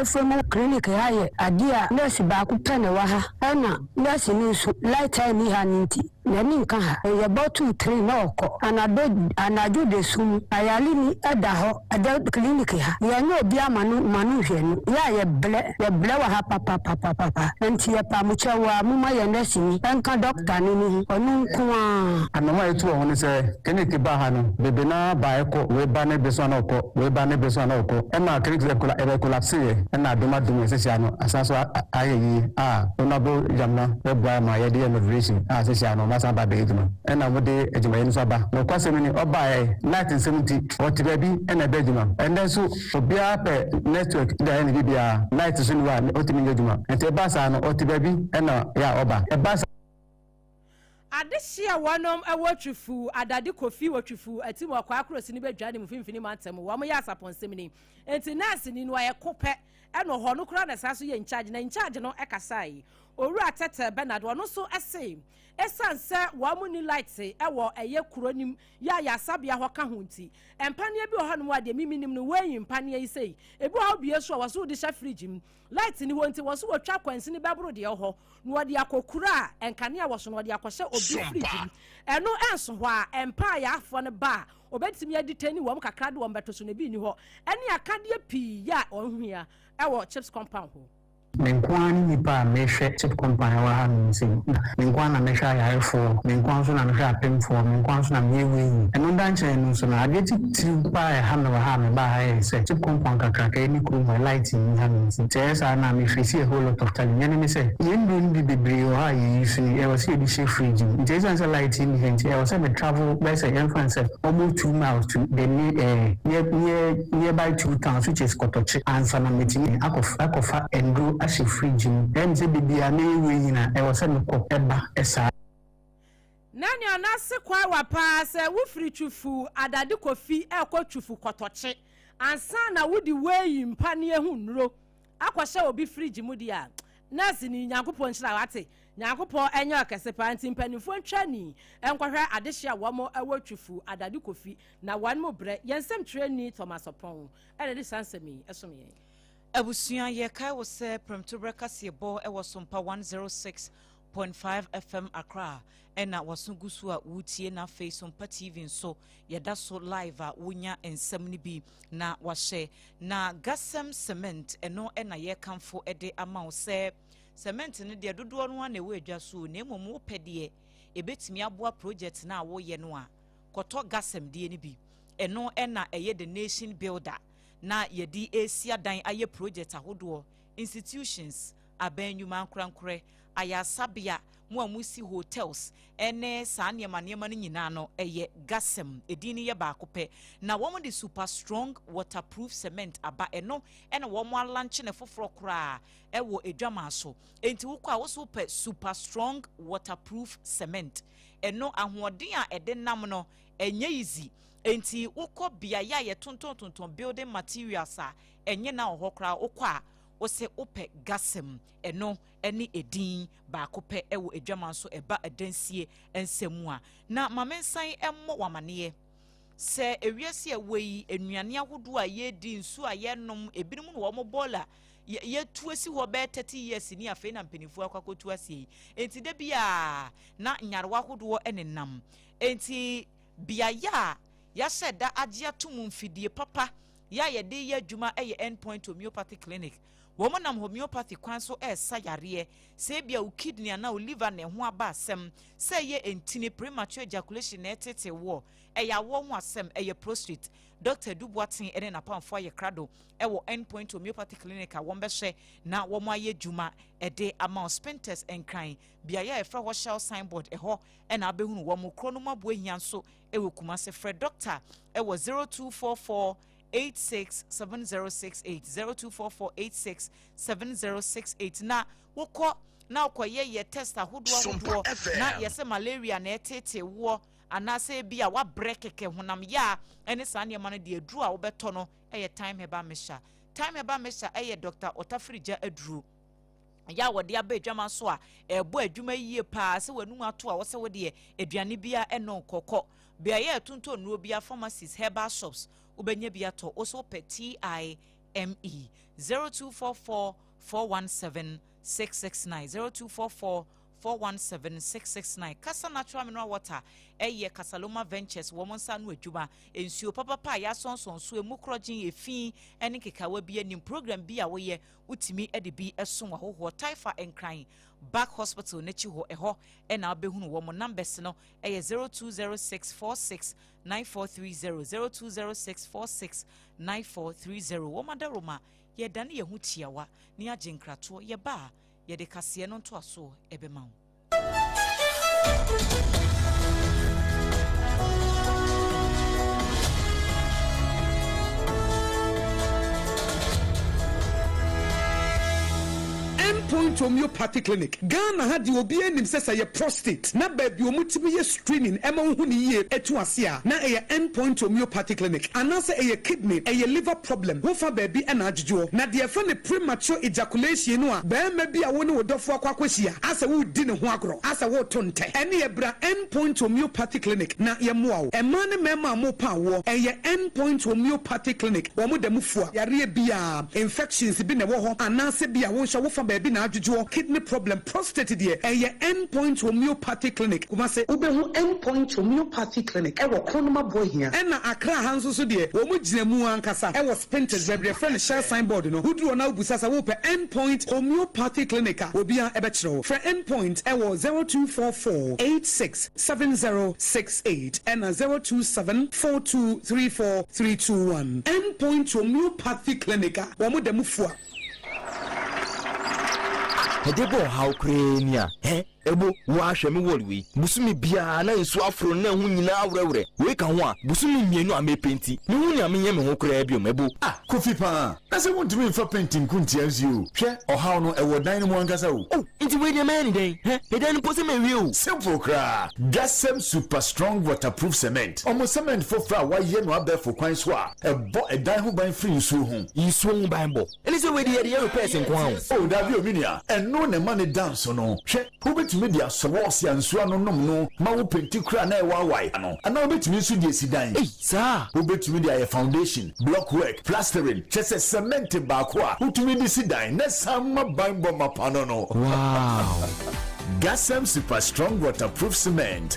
from clinic haye adia nurse ba ku pene wa ha ana nurse ni su light time ni haninti nani nka ha ye about 2-3 na oko anado de sum ayali ni ada ho ada clinic ha ye nya obi manu hwe no ya ye ble wa ha papa enti ye pa mu chewa mu ma ye nurse ni enka doctor ni onu nko a anoma etu ho ni se clinic ba ha no bebe na ba eko we ba ne beso na oko e ma clinic e collapse na doma sesi no asaso ayeyi onabo jamna eboa ma ye de immigration sesi no masa ba be eduma na mo de ejuma yin so ba no kwasemi ni oba 1970 o ti be bi na be ejuma and then so obia pe network da ni bibia night so ni wa o ti mi ejuma ente ba sa no o ti be bi na ya oba e ba adehye wonom ewotwufu adade kofi wotwufu atimɔkɔ akrosi ne badwane mu fimfini mantem wo mo ya saponsem ni enti nurse ni no aye kopɛ ɛno hɔ no kura na saso ye in charge no ɛkasai oru atete Bernard wono so ɛse esanse wo mo ni light ɛwɔ ɛyɛ kuronim ya sabia hɔ ka ho nti empania bi hɔ no wa de miminim no wayi empania yi sei ebi hɔ bie so wo so de hya fridge mu light ni wonti wo so wotwa kwansi ni babro de hɔ no de akokura enkania wo so no de akɔhye obi fridge mu ɛno enso hɔ a empa ya afɔ ne ba obetimi aditani wo kakra de wo mbeto so ne bi ni hɔ ɛne akade pii ya ɔhua ɛwɔ chips compound ho menkwan nipa mehwe chip company wa ha nsin menkwan na mehwe ayarefo menkwan so na mehwe apemfo menkwan so na mewe eno danche no so na ade ti pa ha na ha me ba ha se chip company kakaka ni kru my light ni ha nsin tesa na me fisi a whole lot of time nyane me say yendu ndi bebre o ha yi si e was e di she fridge tesa say light ni henti e was me travel by say inference almost 2 miles to the nearby 2 towns which is Kotochi and sana metini akofa endro as fridge dem say bibia na ewe na e was me ko eba esa nani anase kwa wapa se wo free chufu adade kofi e ko chufu Kotochi ansa na wodi wey mpa ne ehu nro akwahye obi fridge mu dia nasi ni Nyankopon hira wate Nyankopon enye okese panti mpanifo ntwani enkwahwe adehye awomo ewotwufu adade kofi na wan mo bre yensem treni Thomas Opon ene de sansemi esomye abusua ye kai wo se premtobre kase bo e wo SOMPA 106.5 FM Accra ena wasungusu a wutie na face SOMPA TV so yeda so live a wonya ensem ni bi na wahye na gasem cement eno ena ye kanfo ede ama wo se cement ne de dodo no na we adwa so na emom wo pede ebetimi aboa project na wo ye no a koto gasem de ni bi eno ena eye the nation builder na yedi Asia dan aye project ahodo institutions abanyuma nkrankre ayasabia mo amusi hotels ene saa niema no nyina no eye gasem edini ye ba kope na wo de super strong waterproof cement aba eno ene wo mo launch ne foforo kra ewo edwama so enti wo kwa wo so pe super strong waterproof cement eno ahoden a ede nam no enye easy enti ukọ bia ya ye tonton building materials a enye na ohokra ukọ o se ope gasem eno eni edin ba kope ewo edwama so eba edansie ensemu a na mamensan emmo wamane se ewiase eweyi enuane ahodo a ye di nsu a ye nom ebinim no wo mo bola ye tuasi ho be 30 years ni afi na mpenifu akwakotu asie enti de bia na nyarwa ahodo enenam enti bia ya said that agia tum mfidie papa ya ye de ye adwuma eye endpoint homeopathy clinic womanam homeopathy kwan so sayare se bia u kidney na u liver na ho aba asem se ye entini premature ejaculation na etete wo ya wo ho asem ye prostate Dr. Duboatin ene na pamfo ye krado wo endpoint homeopathy clinic a won behwe na wo mo aye dwuma ede amount spinters enkran bia ya efra ho shell signboard ho na abehunu wo mo krono mabo ahia so ewe kumase Fred Doctor wo 0244 867068 0244867068 na wokọ na okoye test ahodo na yese malaria na etete wo anase bia wa brekeke honam ya ene sane ma no de aduru a wo beto no time heba mesha Dr. Otafrija aduru ya wode abadwama so a ebo adwuma yie pa se wanu ato a wo se wode aduane bia eno kokọ bia ye tonto nuo bia pharmacies herbal shops ubenya bia to also pe TIME 0244 417 669 0244-417-669. Kasa natural mineral water eye Kasaloma Ventures womonsa no adwuma ensuo papa ya sonson so emukrojin efi ene kekawa bi anim program bi a wo ye utimi ede bi eson wa hoho Taifa enkran back hospital nechi ho eho ena abehunu wo mo numbers no eye 0206469430 0206469430 wo madaroma ye dane ye hu tiawa ni agenkrato ye ba ye de kase no to aso ebema wo Point homeopathy clinic Ghana had you be an say prostate na baby omutimi screening ema hu ni ye etu ase a na endpoint homeopathy clinic anase kidney liver problem wo fa baby na ajuju na de fa ne premature ejaculation no a ba ma bi a wo ne wodofo akwakwahia asa wo di ne ho agro asa wo to nte ene ye bra endpoint homeopathy clinic na ye moa wo ema ne mema mo pa wo endpoint homeopathy clinic wo mo da mufua yare bia infections bi ne wo ho anase bia wo hwa wo fa baby na adwodwo kidney problem prostate deɛ ɛyɛ endpoint homeopathy clinic kuma sɛ wobɛhu endpoint homeopathy clinic ɛwɔ kronoma boy here ɛna akra ha nso so deɛ wɔn mu gyina mu ankasa ɛwɔ spinters baabi friend share signboard no woduru na wobusa sa wopɛ endpoint homeopathy clinic a obia ɛbɛkyerɛw frɛ endpoint ɛwɔ 0244 867068 ɛna 0274234321 endpoint homeopathy clinic a wɔn dɛm fua Edebo how krenia ebo wa hweme wolwi busumi bia na nsu afro na hu nyina awrewre we ka ho a busumi mienu a mepenti me hu nya menye me ho kra biom ebo kofi pa na se wontumi mfa painting kunti anzi o hwe ohaw no ewo dan no mu ankasa o nti we dey man den edan po se me wi o simple kra Gasem super strong waterproof cement omo cement fofra wa ye no abefo kwan so a ebo edan ho ban free nsu ho nsu ho ban bo eni se we dey repair sen kwan o da bi ominia eno ne man dance no hwe wobetumi dia sowos ya nsu ano nom no ma wo penti kra na e wa wai ano ana wobetumi nsu die sidan sa wobetumi dia foundation block work plastering chese cement ba ko a wotumi di sidan na samma banbo mapano no wow Gasem super strong waterproof cement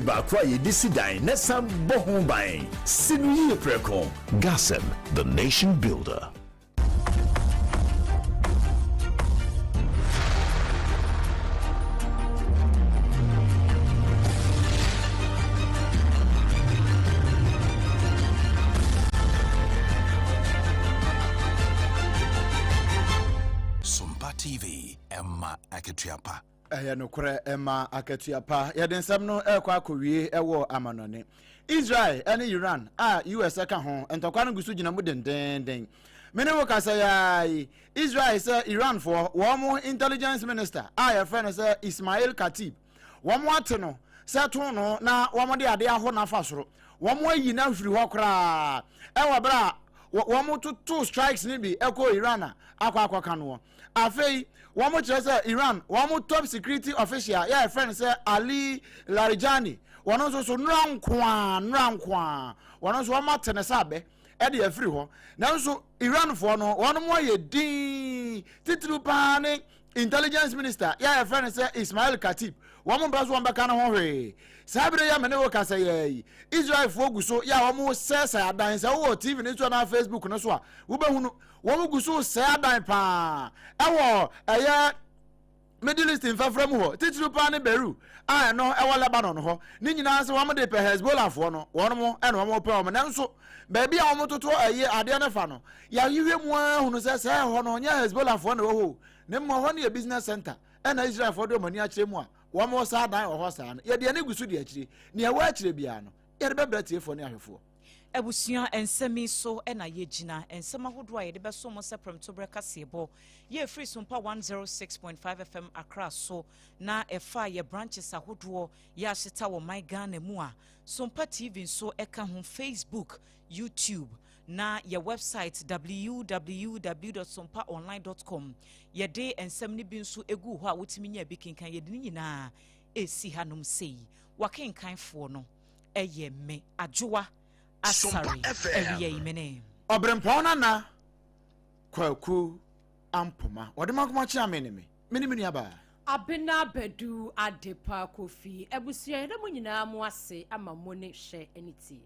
ba ko ye di sidan na sam bohun ban sinu ye preko Gasem, the nation builder. TV Emma Aketiapa no kure Emma Aketiapa yɛde nsɛm no ɛkɔ akɔwie ɛwɔ amanɔne Israel ɛne Iran US ka ho ntɔkwa no gusu gyina mu dendenden mene wo ka sɛ yai Israel sɛ Iran for wɔn intelligence minister yɛfrɛ no sɛ Ismail Khatib wɔn ate no sɛ to no na wɔn de ade aho na fa soro wɔn ayi na hwiri hɔ koraa ɛwɔ bra wɔn to strikes ni bi ɛkɔ Iran akɔ ka no afei wɔn kyerɛ sɛ Iran wɔn top security official yɛ friend sɛ Ali Larijani wɔn nso so nra nkoa wɔn nso wɔn atene sabe ɛde afiri hɔ nanso Iran foɔ no wɔn mo yɛ din titiri paa ne intelligence minister yɛ friend sɛ Ismail Khatib wɔn mo bɛso wɔn bɛka no ho hwee saa bere yɛ mene wo kasa yɛ Israel foɔ gu so yɛ wɔn sɛsɛ adan sɛ wo TV ne so na Facebook ne so a wo bɛhunu wɔn gu so sɛ adan paa ɛwɔ ɛyɛ Middle East mfafra mu hɔ titiri paa ne Beirut no ɛwɔ Lebanon hɔ ne nyinaa sɛ wɔn de pɛ Hezbollah foɔ no wɔn mo ɛna wɔn pɛ wɔn nanso baabi a wɔn toto ɛyɛ adeɛ ne fa no yɛayiwie mu ahunu sɛ sɛ hɔ no nyɛ Hezbollah foɔ na wɔ hɔ ne mu hɔ no yɛ business center ɛna Israel foɔ de wɔn ani akyerɛ mu a wɔn mo saa dan wɔ hɔ saa no yɛde ani gu so de akyire nea ɛwɔ akyire biara no yɛde bɛbrɛ tiefoɔ ne ahwɛfoɔ Ebusua ensemi so ena yegyina ensema hodo a yede beso mo seprem to breka sebo ye free SOMPA 106.5 FM Accra so na efa ye branches ahodo ya hyeta wo my Ghana mu a SOMPA TV so eka ho Facebook YouTube na ye website www.sompaonline.com yede ensem ni bi nso egu ho a wotimi nya bi kinkan yede ni nyina esi hanom sei wakenkan fo no eye me ADWOA ASARE every imene OBREMPONG na kwaku ampoma wodema chi amene me aba Abena ADEPA Kofi ebusia na mu nyina mu ase ama mo ne hye eniti